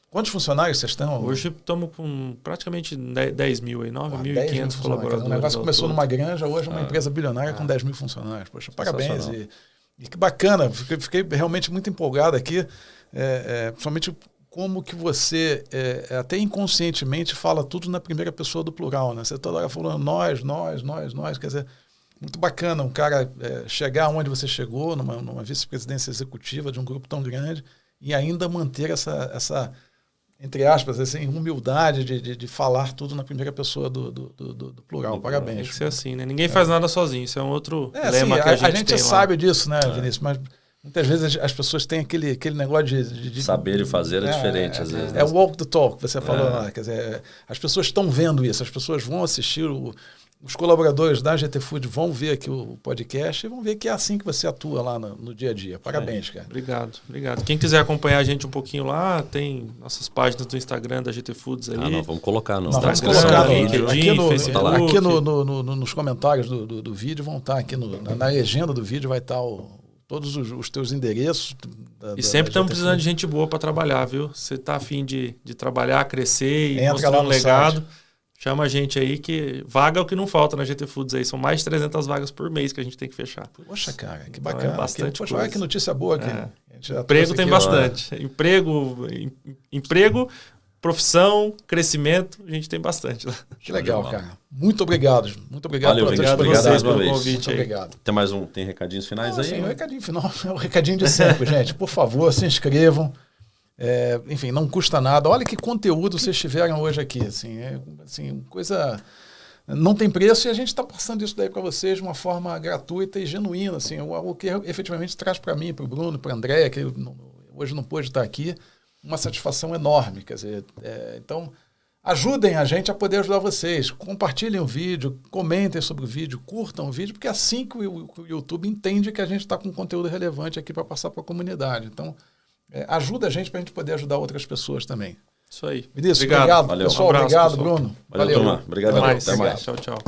Quantos funcionários vocês estão? Hoje estamos com praticamente 10 mil aí, 9.500 colaboradores. O negócio começou numa granja, hoje é uma empresa bilionária com 10 mil funcionários. Poxa, parabéns. E que bacana. Fiquei realmente muito empolgado aqui. Principalmente... como que você, até inconscientemente, fala tudo na primeira pessoa do plural, né? Você toda hora falando nós, quer dizer, muito bacana um cara chegar onde você chegou, numa vice-presidência executiva de um grupo tão grande, e ainda manter essa entre aspas, assim, humildade de falar tudo na primeira pessoa do plural. Parabéns. Tem que ser assim, né? Ninguém faz nada sozinho, isso é um outro lema que a gente tem lá. sabe disso, né, Vinícius? Mas muitas vezes as pessoas têm aquele negócio de saber e fazer é diferente, às vezes. É o walk the talk, você falou lá. Quer dizer, as pessoas estão vendo isso, as pessoas vão assistir, os colaboradores da GT Food vão ver aqui o podcast e vão ver que é assim que você atua lá no dia a dia. Parabéns, cara. Obrigado. Quem quiser acompanhar a gente um pouquinho lá, tem nossas páginas do Instagram da GT Foods ali. Nós vamos colocar no aqui nos comentários do vídeo, vão estar aqui na legenda do vídeo, vai estar todos os teus endereços. E sempre estamos precisando de gente boa para trabalhar, viu? Você está afim de trabalhar, crescer e construir um legado, chama a gente aí, que vaga é o que não falta na GT Foods aí. São mais de 300 vagas por mês que a gente tem que fechar. Poxa, cara, que bacana. É bastante coisa. Olha que notícia boa aqui. Emprego tem bastante. Emprego, profissão, crescimento, a gente tem bastante lá. Que legal, cara. Muito obrigado. Muito obrigado pela tua vocês pelo convite. Muito obrigado. Tem recadinhos finais aí? Sim, o recadinho final é o recadinho de sempre, gente. Por favor, se inscrevam. Enfim, não custa nada. Olha que conteúdo vocês tiveram hoje aqui. Assim, coisa... Não tem preço e a gente está passando isso daí para vocês de uma forma gratuita e genuína. Assim, o que efetivamente traz para mim, para o Bruno, para a Andréia, que hoje não pôde estar aqui, uma satisfação enorme. Quer dizer, então, ajudem a gente a poder ajudar vocês. Compartilhem o vídeo, comentem sobre o vídeo, curtam o vídeo, porque é assim que o YouTube entende que a gente está com conteúdo relevante aqui para passar para a comunidade. Então, ajuda a gente para a gente poder ajudar outras pessoas também. Isso aí. Vinícius, obrigado. Valeu. Pessoal, obrigado, Bruno. Valeu, turma. Obrigado. Até mais. Tchau.